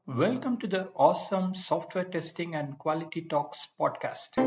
Welcome to the awesome Software Testing and Quality Talks podcast.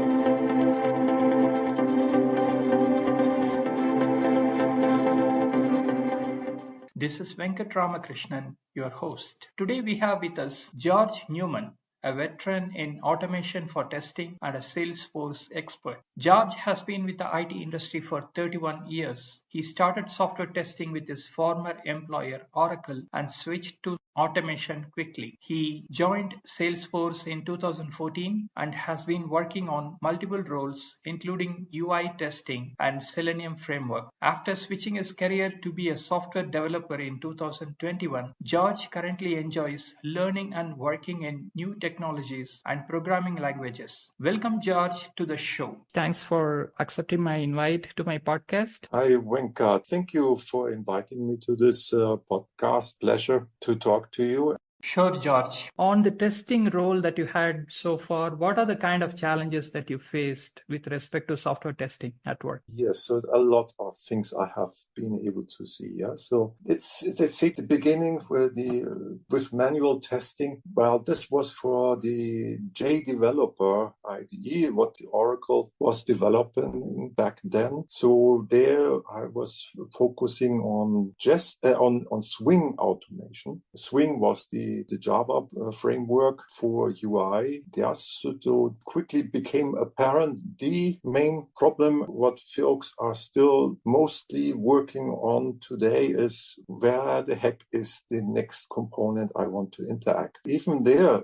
This is Venkat Ramakrishnan, your host. Today we have with us Georg Neumann, a veteran in automation for testing and a Salesforce expert. Georg has been with the IT industry for 31 years. He started software testing with his former employer Oracle and switched to automation quickly. He joined Salesforce in 2014 and has been working on multiple roles, including UI testing and Selenium framework. After switching his career to be a software developer in 2021, Georg currently enjoys learning and working in new technologies and programming languages. Welcome, Georg, to the show. Thanks for accepting my invite to my podcast. Hi, Venkat. Thank you for inviting me to this podcast. Pleasure to talk to you. Sure, Georg. On the testing role that you had so far, what are the kind of challenges that you faced with respect to software testing at work? Yes, so a lot of things I have been able to see. Yeah, so let's say the beginning with manual testing. Well, this was for the JDeveloper IDE, what the Oracle was developing back then. So there I was focusing on on Swing automation. Swing was the Java framework for UI. Yes, so quickly became apparent the main problem what folks are still mostly working on today is where the heck is the next component I want to interact. Even there,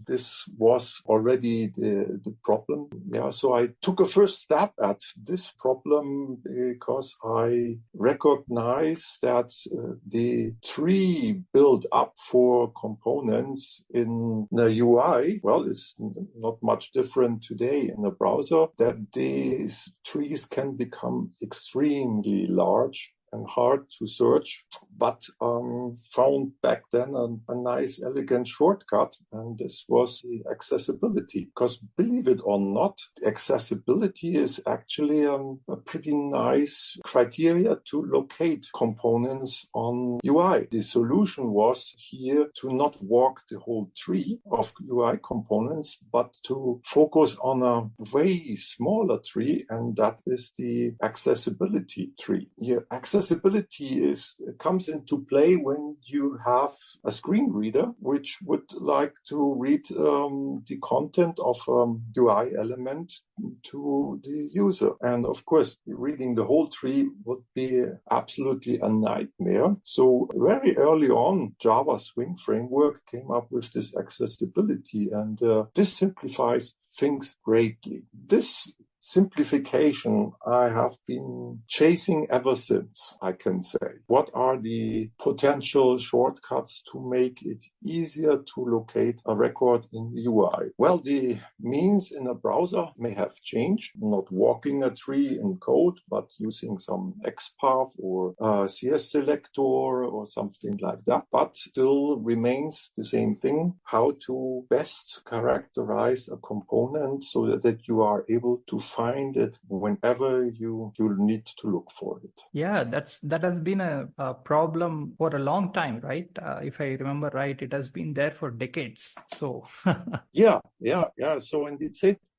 this was already the problem. Yeah, so I took a first step at this problem because I recognized that the tree built up for components in the UI, well, it's not much different today in the browser, that these trees can become extremely large and hard to search, but found back then a nice, elegant shortcut, and this was the accessibility. Because believe it or not, accessibility is actually a pretty nice criteria to locate components on UI. The solution was here to not walk the whole tree of UI components, but to focus on a way smaller tree, and that is the accessibility tree. Here, accessibility comes into play when you have a screen reader which would like to read the content of UI element to the user. And of course, reading the whole tree would be absolutely a nightmare. So very early on, Java Swing framework came up with this accessibility, and this simplifies things greatly. This simplification I have been chasing ever since, I can say. What are the potential shortcuts to make it easier to locate a record in the UI? Well, the means in a browser may have changed, not walking a tree in code, but using some XPath or CS selector or something like that, but still remains the same thing, how to best characterize a component so that you are able to find it whenever you need to look for it. Yeah, that has been a problem for a long time, right? If I remember right, it has been there for decades. So yeah. So indeed,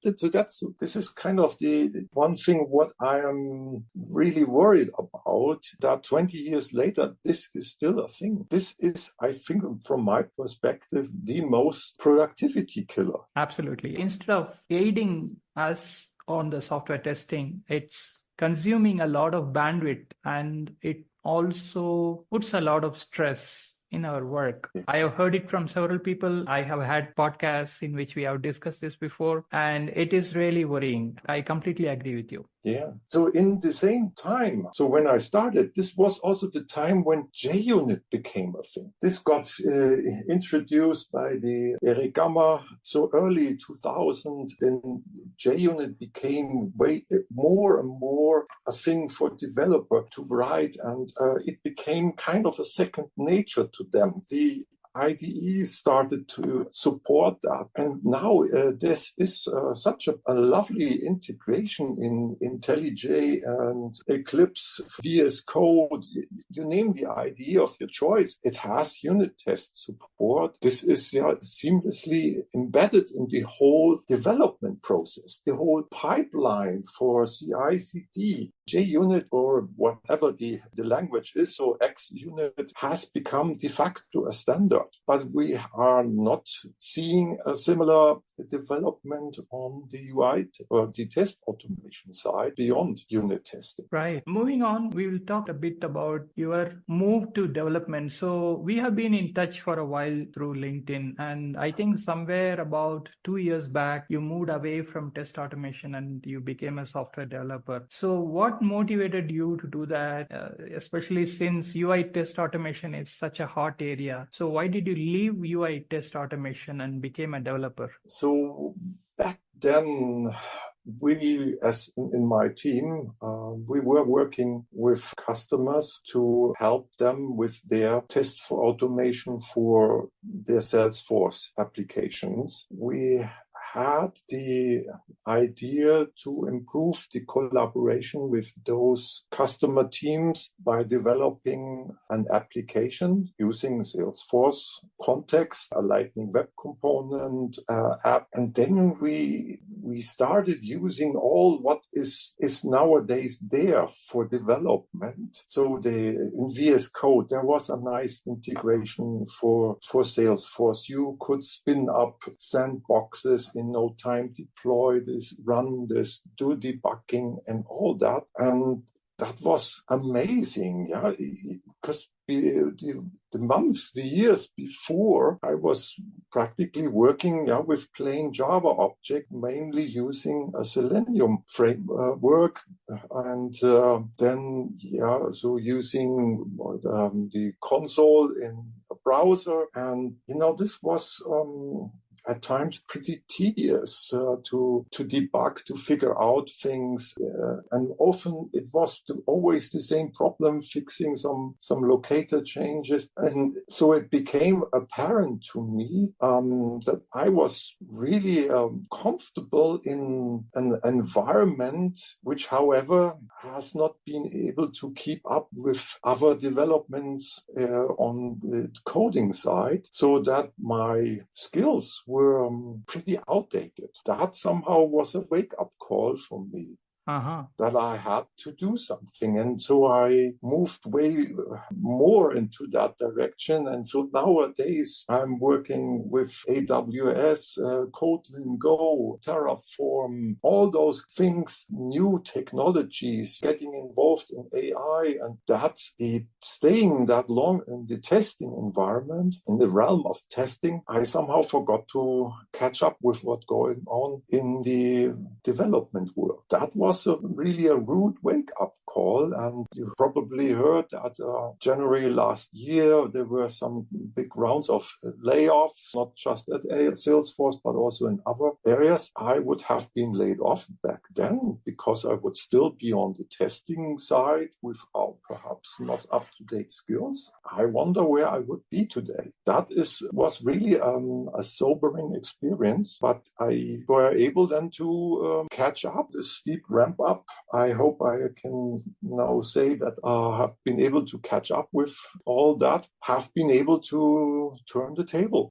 this is kind of the one thing what I am really worried about, that 20 years later, this is still a thing. This is, I think, from my perspective, the most productivity killer. Absolutely. Instead of aiding us on the software testing, it's consuming a lot of bandwidth, and it also puts a lot of stress in our work. I have heard it from several people. I have had podcasts in which we have discussed this before, and it is really worrying. I completely agree with you. Yeah. So in the same time, so when I started, this was also the time when JUnit became a thing. This got introduced by the Eric Gamma. So early 2000, then JUnit became way more and more a thing for developer to write, and it became kind of a second nature to them. The IDEs started to support that. And now this is such a lovely integration in IntelliJ and Eclipse, VS Code, you name the IDE of your choice. It has unit test support. This is seamlessly embedded in the whole development process, the whole pipeline for CI/CD. JUnit or whatever the language is, so XUnit has become de facto a standard. But we are not seeing a similar development on the UI or the test automation side beyond unit testing. Right. Moving on, we will talk a bit about your move to development. So we have been in touch for a while through LinkedIn, and I think somewhere about 2 years back, you moved away from test automation and you became a software developer. So what motivated you to do that, especially since UI test automation is such a hot area? So why did you leave UI test automation and became a developer? So back then, we, as in my team, we were working with customers to help them with their test for automation for their Salesforce applications. We had the idea to improve the collaboration with those customer teams by developing an application using Salesforce context, a Lightning Web Component app. And then we started using all what is nowadays there for development. So in VS Code, there was a nice integration for Salesforce. You could spin up sandboxes in no time, deploy this, run this, do debugging and all that. And that was amazing, yeah, because the months, the years before, I was practically working with plain Java object, mainly using a Selenium framework, and then so using the console in a browser, and this was at times pretty tedious to debug, to figure out things, and often it was always the same problem, fixing some locator changes. And so it became apparent to me that I was really comfortable in an environment which, however, has not been able to keep up with other developments on the coding side, so that my skills were pretty outdated. That somehow was a wake-up call for me. That I had to do something. And so I moved way more into that direction. And so nowadays I'm working with AWS, Kotlin Go, Terraform, all those things, new technologies, getting involved in AI, and that's staying that long in the testing environment, in the realm of testing. I somehow forgot to catch up with what's going on in the development world. That was really a rude wake-up call, and you probably heard that January last year there were some big rounds of layoffs, not just at Salesforce but also in other areas. I would have been laid off back then because I would still be on the testing side without perhaps not up-to-date skills. I wonder where I would be today. That was really a sobering experience, but I were able then to catch up, the steep ramp up. I hope I can now say that I have been able to catch up with all that, have been able to turn the table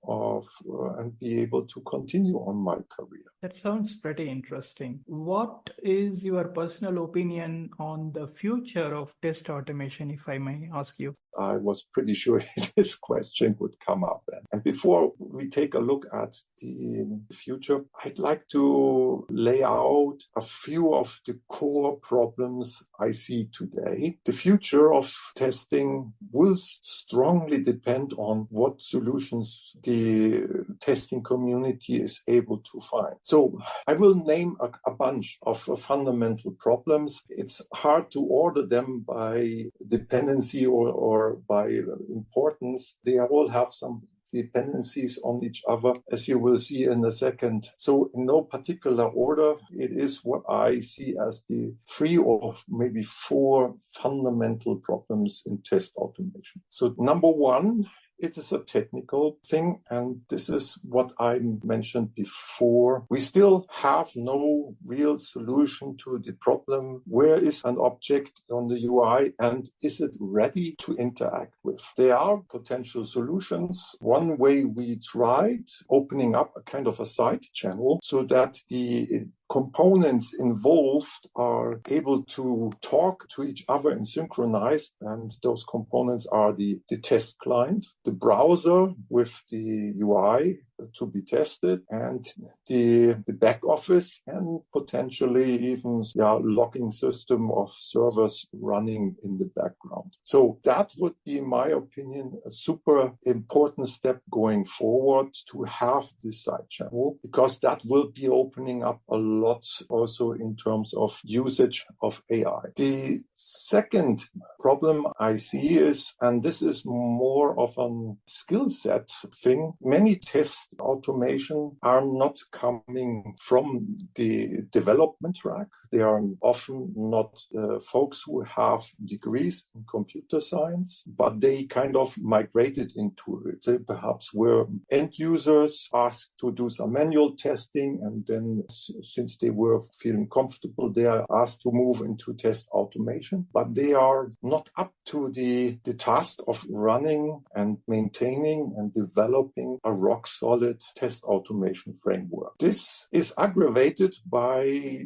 and be able to continue on my career. That sounds pretty interesting. What is your personal opinion on the future of test automation, if I may ask you? I was pretty sure this question would come up. And before we take a look at the future, I'd like to lay out a few of the core problems I see today. The future of testing will strongly depend on what solutions the testing community is able to find. So I will name a bunch of fundamental problems. It's hard to order them by dependency or by importance. They all have some dependencies on each other, as you will see in a second. So in no particular order, it is what I see as the 3 or maybe 4 fundamental problems in test automation. So number one it is a technical thing, and this is what I mentioned before. We still have no real solution to the problem. Where is an object on the UI, and is it ready to interact with? There are potential solutions. One way we tried opening up a kind of a side channel so that the components involved are able to talk to each other and synchronize. And those components are the test client, the browser with the UI to be tested, and the back office, and potentially even logging system of servers running in the background. So that would be, in my opinion, a super important step going forward, to have this side channel, because that will be opening up a lot also in terms of usage of AI. The second problem I see is, and this is more of a skill set thing, many test automation are not coming from the development track. They are often not folks who have degrees in computer science, but they kind of migrated into it. They perhaps were end users asked to do some manual testing, and then since they were feeling comfortable, they are asked to move into test automation. But they are not up to the task of running and maintaining and developing a rock-solid test automation framework. This is aggravated by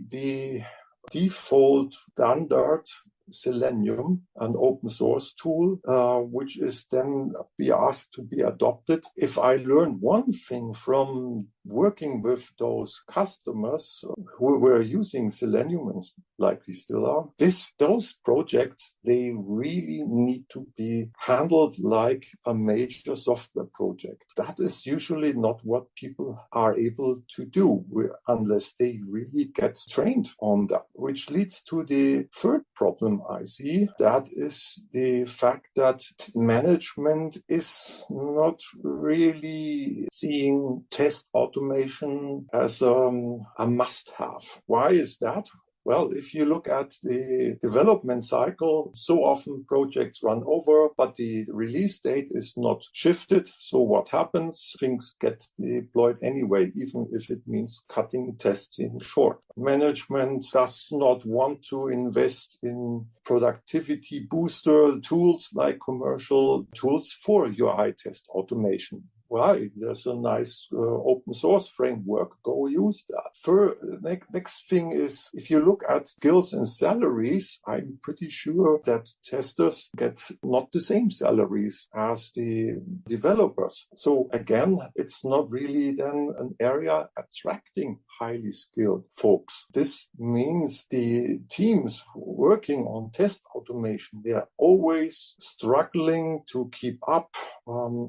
the default standard Selenium, an open source tool, which is then be asked to be adopted. If I learned one thing from working with those customers who were using Selenium, and likely still are, those projects, they really need to be handled like a major software project. That is usually not what people are able to do unless they really get trained on that, which leads to the third problem I see. That is the fact that management is not really seeing test automation as a must-have. Why is that? Well, if you look at the development cycle, so often projects run over, but the release date is not shifted. So what happens? Things get deployed anyway, even if it means cutting testing short. Management does not want to invest in productivity booster tools like commercial tools for UI test automation. Why? There's a nice open source framework. Go use that. Next thing is, if you look at skills and salaries, I'm pretty sure that testers get not the same salaries as the developers. So again, it's not really then an area attracting highly skilled folks. This means the teams working on test automation, they are always struggling to keep up.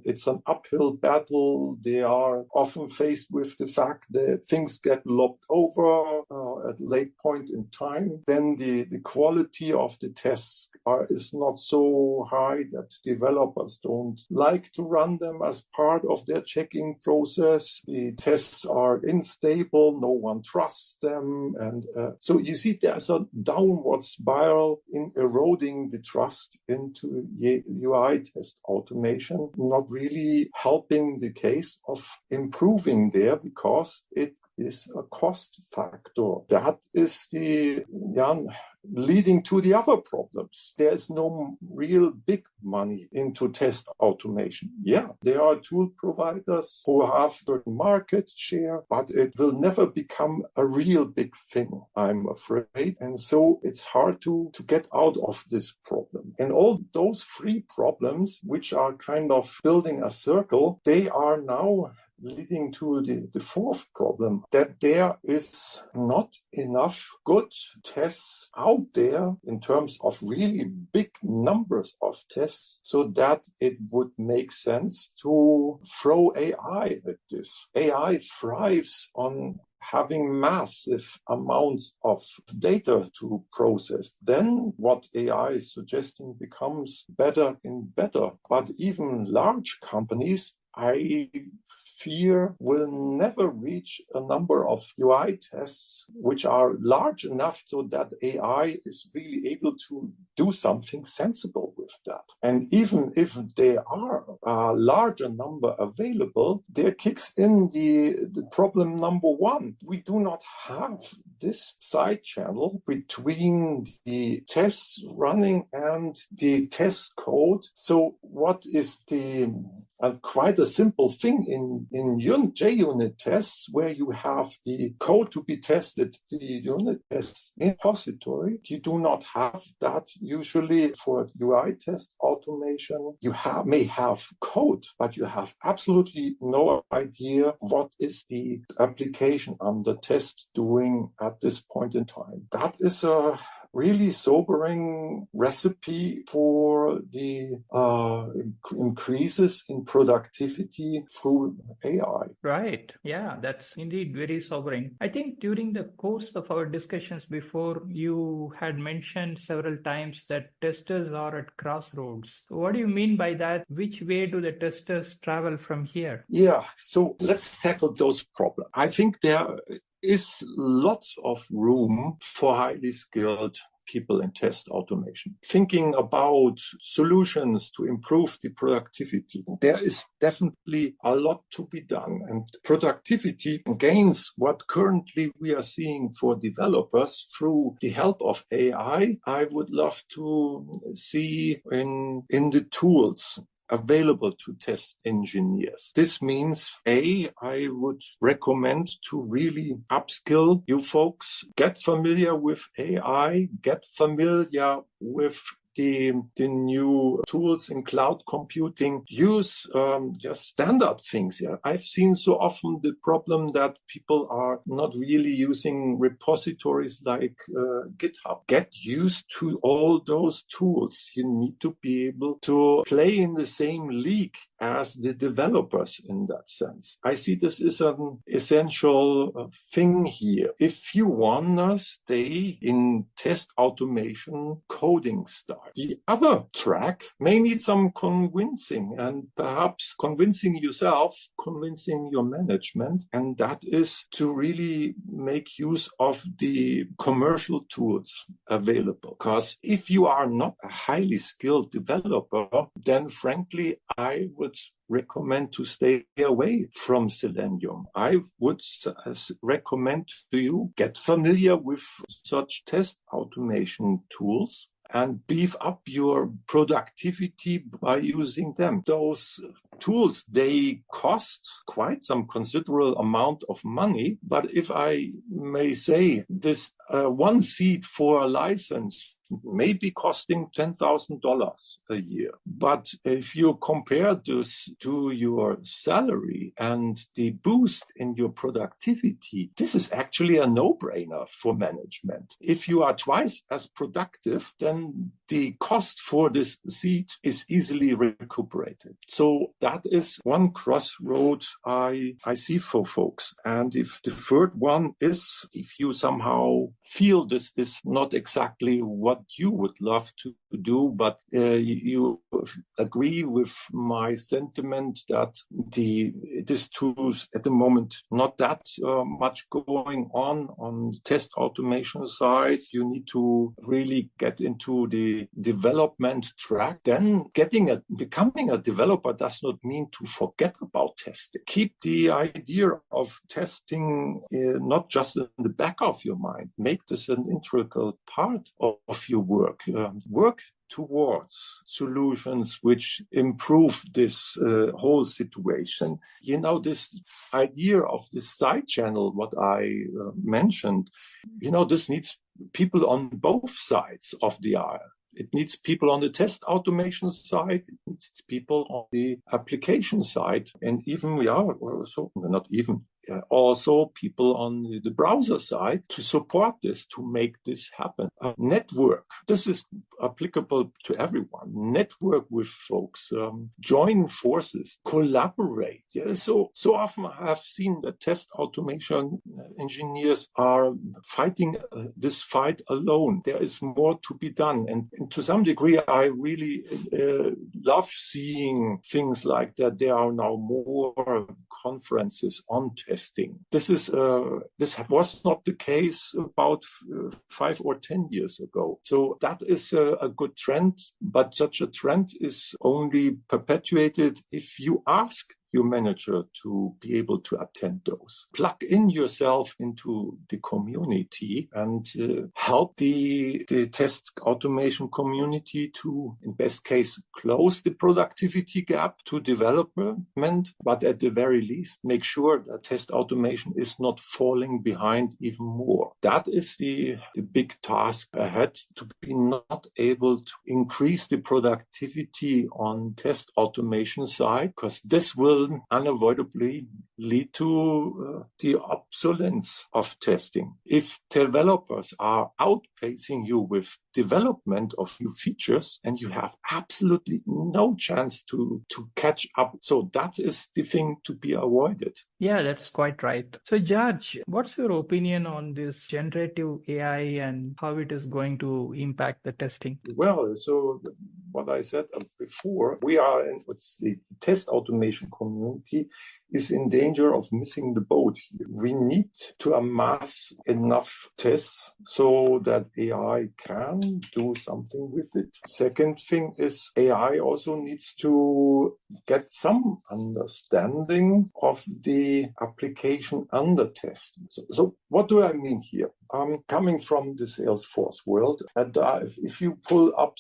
It's an uphill battle. They are often faced with the fact that things get lopped over at a late point in time. Then the quality of the tests is not so high that developers don't like to run them as part of their checking process. The tests are unstable. No one trusts them. And so you see there's a downward spiral in eroding the trust into UI test automation, not really helping the case of improving there, because it is a cost factor. That is the leading to the other problems. There's no real big money into test automation. Yeah, there are tool providers who have certain market share, but it will never become a real big thing, I'm afraid. And so it's hard to get out of this problem. And all those three problems, which are kind of building a circle, they are now leading to the fourth problem, that there is not enough good tests out there in terms of really big numbers of tests, so that it would make sense to throw AI at this. AI thrives on having massive amounts of data to process. Then what AI is suggesting becomes better and better. But even large companies, I sphere will never reach a number of UI tests which are large enough so that AI is really able to do something sensible with that. And even if there are a larger number available, there kicks in the problem number one. We do not have this side channel between the tests running and the test code. So what is quite a simple thing in JUnit tests, where you have the code to be tested, the unit tests in repository. You do not have that usually for UI test automation. You may have code, but you have absolutely no idea what is the application under test doing at this point in time. That is a really sobering recipe for the increases in productivity through AI. Right. Yeah, that's indeed very sobering. I think during the course of our discussions before, you had mentioned several times that testers are at crossroads. What do you mean by that? Which way do the testers travel from here? Yeah, so let's tackle those problems. I think there is lots of room for highly skilled people in test automation. Thinking about solutions to improve the productivity, there is definitely a lot to be done. And productivity gains, what currently we are seeing for developers through the help of AI, I would love to see in the tools available to test engineers. This means, I would recommend to really upskill you folks, get familiar with AI, get familiar with the new tools in cloud computing, use just standard things. Yeah. I've seen so often the problem that people are not really using repositories like GitHub. Get used to all those tools. You need to be able to play in the same league as the developers in that sense. I see this is an essential thing here. If you want to stay in test automation coding style, the other track may need some convincing, and perhaps convincing yourself, convincing your management, and that is to really make use of the commercial tools available. Because if you are not a highly skilled developer, then frankly, I would recommend to stay away from Selenium. I would recommend to you get familiar with such test automation tools and beef up your productivity by using them. Those tools, they cost quite some considerable amount of money, but if I may say, this one seat for a license may be costing $10,000 a year. But if you compare this to your salary and the boost in your productivity, this is actually a no-brainer for management. If you are twice as productive, then the cost for this seat is easily recuperated. So that is one crossroad I see for folks. And if the third one is, if you somehow feel this is not exactly what you would love to do, but you agree with my sentiment that these tools at the moment not that much going on test automation side. You need to really get into the development track. Then becoming a developer does not mean to forget about testing. Keep the idea of testing not just in the back of your mind. Make this an integral part of your work. Work towards solutions which improve this whole situation. You know, this idea of this side channel, what I mentioned, this needs people on both sides of the aisle. It needs people on the test automation side. It needs people on the application side. And also people on the browser side to support this, to make this happen. Network. This is applicable to everyone. Network with folks, join forces, collaborate. Yeah? So often I have seen that test automation engineers are fighting this fight alone. There is more to be done. And to some degree, I really love seeing things like that. There are now more conferences on testing. This was not the case about 5 or 10 years ago. So that is a good trend, but such a trend is only perpetuated if you ask your manager to be able to attend those. Plug in yourself into the community and help the test automation community to, in best case, close the productivity gap to development, but at the very least, make sure that test automation is not falling behind even more. That is the big task ahead, to be not able to increase the productivity on test automation side, because this will unavoidably lead to the obsolescence of testing. If developers are outpacing you with development of new features, and you have absolutely no chance to catch up. So that is the thing to be avoided. Yeah, that's quite right. So George, what's your opinion on this generative AI and how it is going to impact the testing? Well, so what I said before, we are in the test automation community is in danger of missing the boat here. We need to amass enough tests so that AI can do something with it. Second thing is AI also needs to get some understanding of the application under test. So what do I mean here? Coming from the Salesforce world, and if you pull up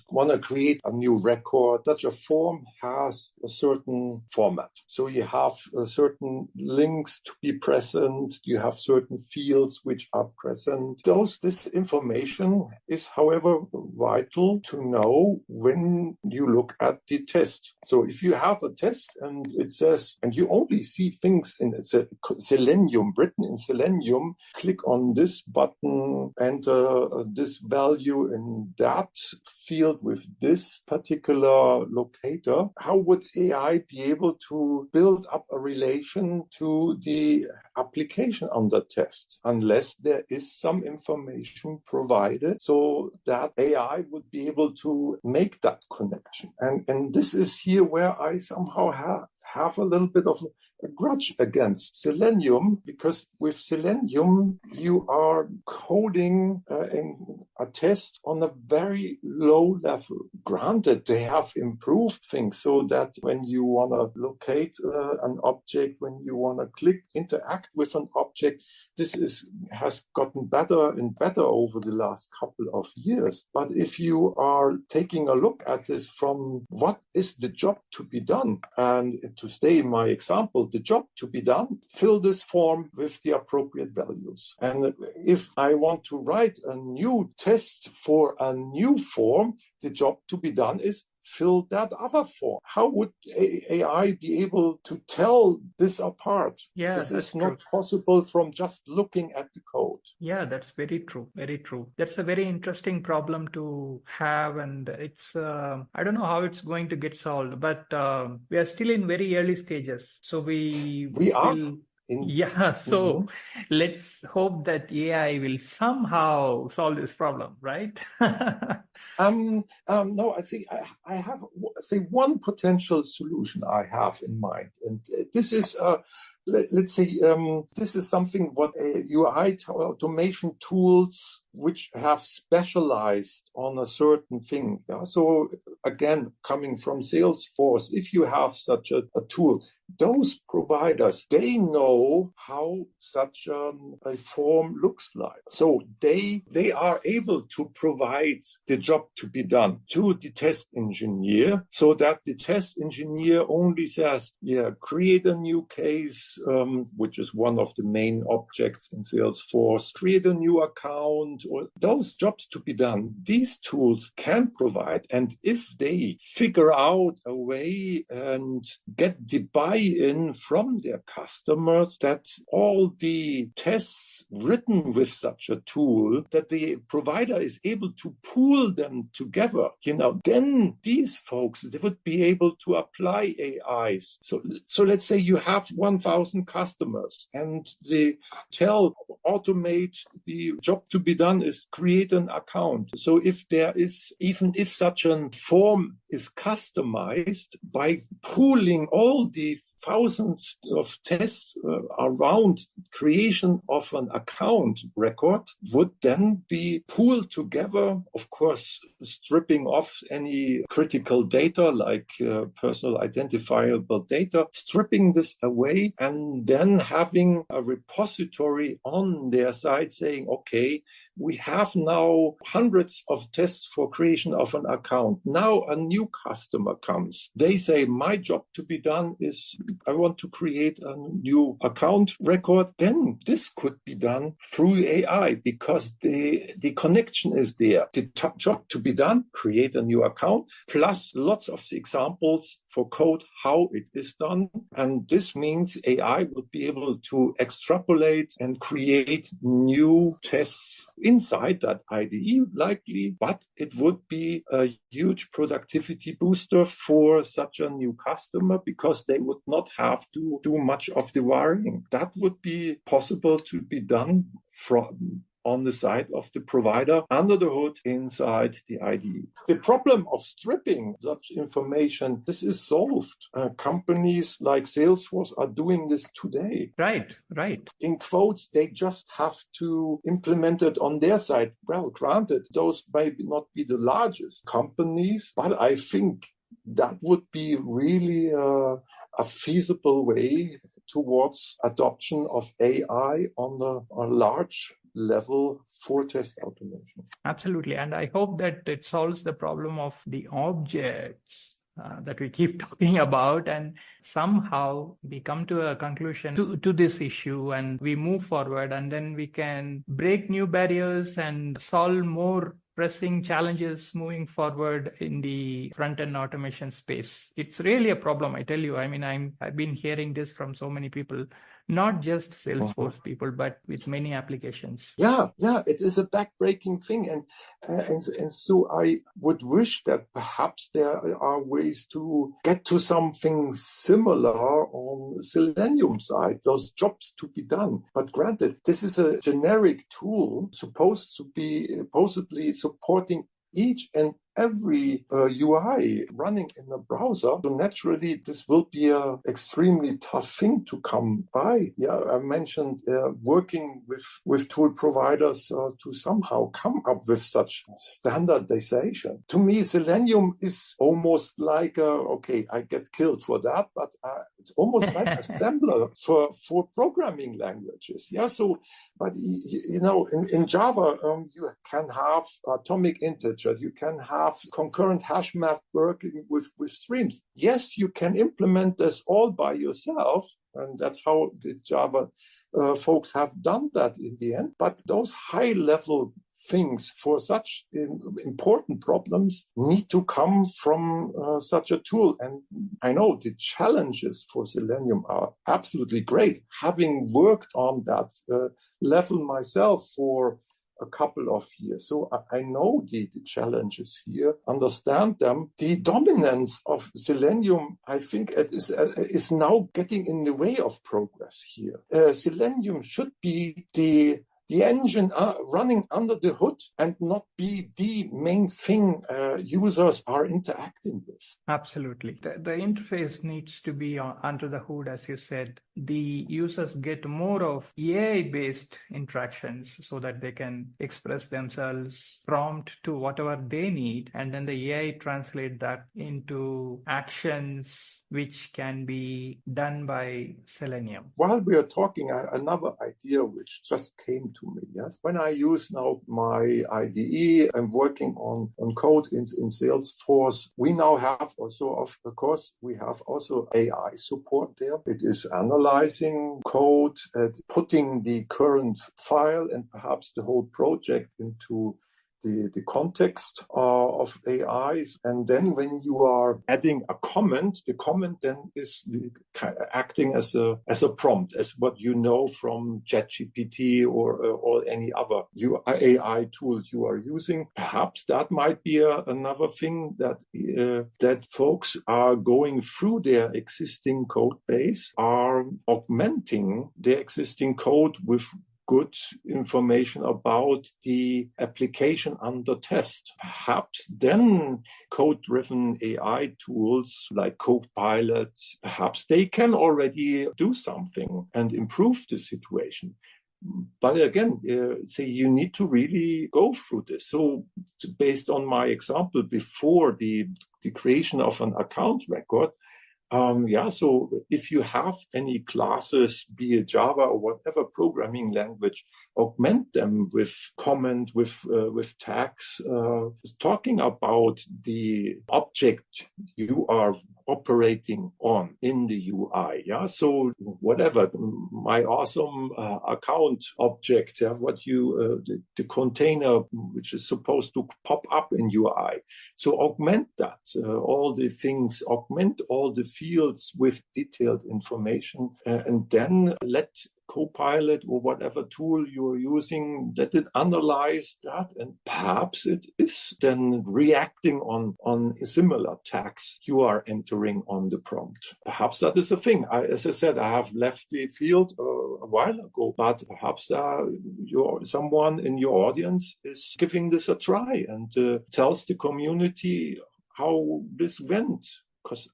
want to create a new record, such a form has a certain format. So you have certain links to be present, you have certain fields which are present. This information is, however, vital to know when you look at the test. So if you have a test and it says, and you only see things in Selenium, written in Selenium, click on this button, enter this value in that field with this particular locator, how would AI be able to build up a relation to the application under test unless there is some information provided so that AI would be able to make that connection? And this is here where I somehow have a little bit of a grudge against Selenium, because with Selenium, you are coding a test on a very low level. Granted, they have improved things so that when you want to locate an object, when you want to interact with an object, this has gotten better and better over the last couple of years. But if you are taking a look at this from what is the job to be done, and to stay in my example, the job to be done, fill this form with the appropriate values. And if I want to write a new test for a new form, the job to be done is fill that other form. How would AI be able to tell this apart? Yeah, this is true. not possible from just looking at the code. Yeah, that's very true. Very true. That's a very interesting problem to have. And it's, I don't know how it's going to get solved, but we are still in very early stages. So we are. So let's hope that AI will somehow solve this problem, right? No, I think I have one potential solution I have in mind, and this is let's say this is something what UI automation tools which have specialized on a certain thing. Yeah? So again, coming from Salesforce, if you have such a tool, those providers, they know how such a form looks like. So they are able to provide the job to be done to the test engineer, so that the test engineer only says, create a new case, tasks, which is one of the main objects in Salesforce, create a new account, or those jobs to be done, these tools can provide. And if they figure out a way and get the buy-in from their customers that all the tests written with such a tool, that the provider is able to pool them together, then these folks, they would be able to apply AIs. So let's say you have 1,000 customers and they automate the job to be done is create an account. So even if such a form is customized by pooling all the thousands of tests around creation of an account record would then be pooled together, of course, stripping off any critical data like personal identifiable data, stripping this away and then having a repository on their side saying, okay, we have now hundreds of tests for creation of an account. Now a new customer comes. They say, my job to be done is I want to create a new account record. Then this could be done through AI because the connection is there. The job to be done, create a new account, plus lots of examples for code, how it is done. And this means AI would be able to extrapolate and create new tests inside that IDE likely, but it would be a huge productivity booster for such a new customer because they would not have to do much of the wiring. That would be possible to be done on the side of the provider under the hood inside the IDE. The problem of stripping such information, this is solved. Companies like Salesforce are doing this today. Right. In quotes, they just have to implement it on their side. Well, granted, those may not be the largest companies, but I think that would be really a feasible way towards adoption of AI on a large level for test automation. Absolutely. And I hope that it solves the problem of the objects that we keep talking about, and somehow we come to a conclusion to this issue and we move forward, and then we can break new barriers and solve more pressing challenges moving forward in the front-end automation space. It's really a problem, I tell you. I mean, I've been hearing this from so many people, not just Salesforce people, but with many applications. Yeah, it is a back-breaking thing. And so I would wish that perhaps there are ways to get to something similar on Selenium side, those jobs to be done. But granted, this is a generic tool supposed to be possibly supporting each and every UI running in the browser. So naturally, this will be an extremely tough thing to come by. Yeah, I mentioned working with tool providers to somehow come up with such standardization. To me, Selenium is almost like, okay, I get killed for that, but it's almost like assembler for programming languages. Yeah, so, but in Java, you can have atomic integer, you can have concurrent hash map working with streams. Yes, you can implement this all by yourself, and that's how the Java folks have done that in the end. But those high-level things for such important problems need to come from such a tool. And I know the challenges for Selenium are absolutely great. Having worked on that level myself for a couple of years. So I know the challenges here, understand them. The dominance of Selenium, I think it is now getting in the way of progress here. Selenium should be the engine running under the hood and not be the main thing users are interacting with. Absolutely. The interface needs to be under the hood, as you said. The users get more of AI-based interactions so that they can express themselves, prompt to whatever they need, and then the AI translate that into actions which can be done by Selenium. While we are talking, another idea which just came to me, yes. When I use now my IDE, I'm working on code in Salesforce. We now have also, of course, we have also AI support there. It is analyzing code, putting the current file and perhaps the whole project into the context of AIs. And then when you are adding a comment, the comment then is acting as a prompt, as what you know from ChatGPT or any other AI tool you are using. Perhaps that might be another thing that folks are going through their existing code base, are augmenting their existing code with good information about the application under test. Perhaps then code-driven AI tools like Copilot, perhaps they can already do something and improve the situation. But again, say you need to really go through this. So based on my example before, the creation of an account record, so if you have any classes, be it Java or whatever programming language, augment them with comment, with tags, talking about the object you are operating on in the UI. Yeah, so whatever my awesome account object, what you the container which is supposed to pop up in UI. So augment that, all the things, augment all the fields with detailed information, and then let Copilot or whatever tool you're using, let it analyze that, and perhaps it is then reacting on similar tags you are entering on the prompt. Perhaps that is a thing. As I said, I have left the field a while ago, but perhaps someone in your audience is giving this a try and tells the community how this went, because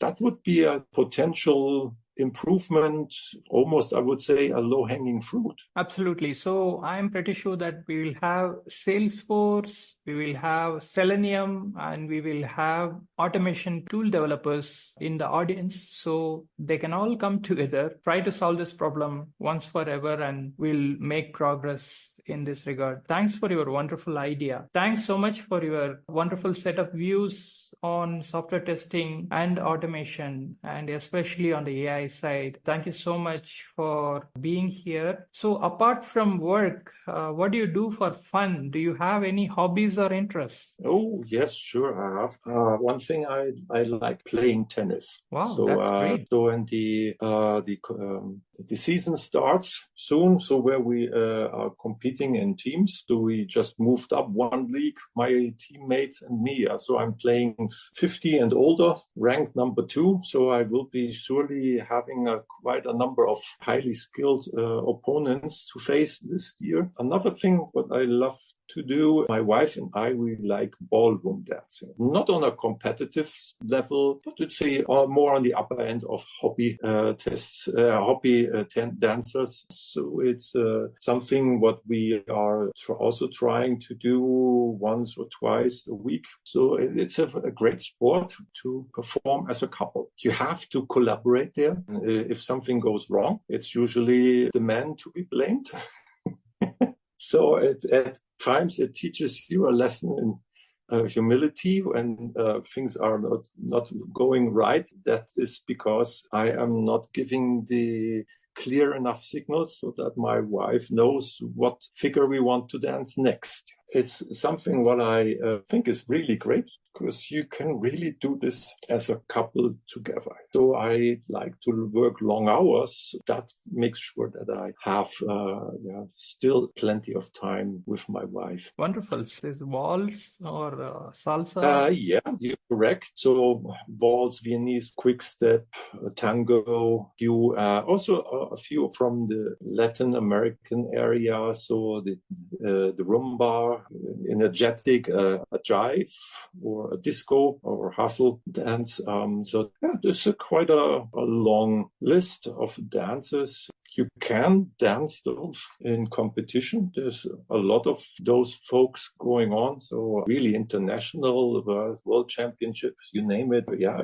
that would be a potential improvement, almost, I would say, a low-hanging fruit. Absolutely. So I'm pretty sure that we will have Salesforce, we will have Selenium, and we will have automation tool developers in the audience. So they can all come together, try to solve this problem once forever, and we'll make progress in this regard. Thanks for your wonderful idea. Thanks so much for your wonderful set of views on software testing and automation, and especially on the AI side. Thank you so much for being here. So apart from work, what do you do for fun? Do you have any hobbies or interests? Oh, yes, sure, I have. One thing I like playing tennis. Wow, so, that's great. So when the season starts soon, so where we are competing in teams, so we just moved up one league, my teammates and me. So I'm playing 50 and older, ranked number 2. So I will be surely having quite a number of highly skilled opponents to face this year. Another thing what I love to do, my wife and I, we like ballroom dancing. Not on a competitive level, but I'd say more on the upper end of hobby dancers. So it's something what we are also trying to do once or twice a week. So it's a great sport to perform as a couple. You have to collaborate there. If something goes wrong, it's usually the man to be blamed. So at times it teaches you a lesson in humility when things are not going right. That is because I am not giving the clear enough signals so that my wife knows what figure we want to dance next. It's something what I think is really great, because you can really do this as a couple together. So I like to work long hours. That makes sure that I have still plenty of time with my wife. Wonderful. Is waltz or salsa? Yeah, you're correct. So waltz, Viennese, quick step, tango, also a few from the Latin American area. So the rumba, energetic, a jive or a disco or hustle dance. So yeah, there's quite a long list of dances. you can dance those in competition. There's a lot of those folks going on. So really international world championships, you name it. Yeah,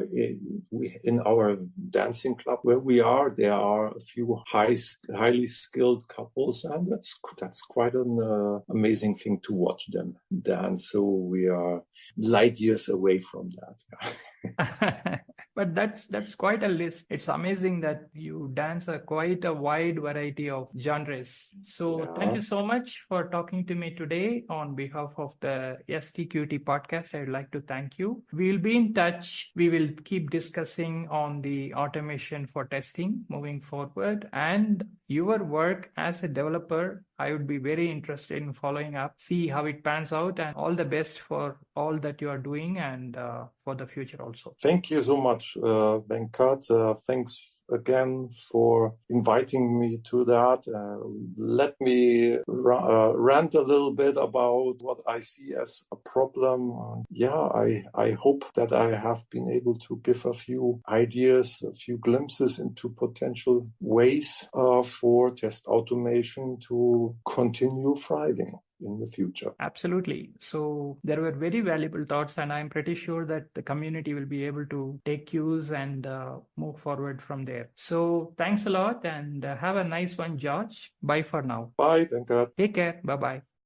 we in our dancing club where we are, there are a few highly skilled couples, and that's quite an amazing thing to watch them dance. So we are light years away from that. But that's quite a list. It's amazing that you dance quite a wide variety of genres. So thank you so much for talking to me today on behalf of the STQT podcast. I'd like to thank you. We'll be in touch. We will keep discussing on the automation for testing moving forward, and your work as a developer. I would be very interested in following up, see how it pans out, and all the best for all that you are doing and for the future also. Thank you so much, Venkat. Thanks again for inviting me to that. Let me rant a little bit about what I see as a problem. I hope that I have been able to give a few ideas, a few glimpses into potential ways for test automation to continue thriving in the future. Absolutely. So there were very valuable thoughts, and I'm pretty sure that the community will be able to take cues and move forward from there. So thanks a lot, and have a nice one, George. Bye for now. Bye, Venkat. Take care. Bye-bye.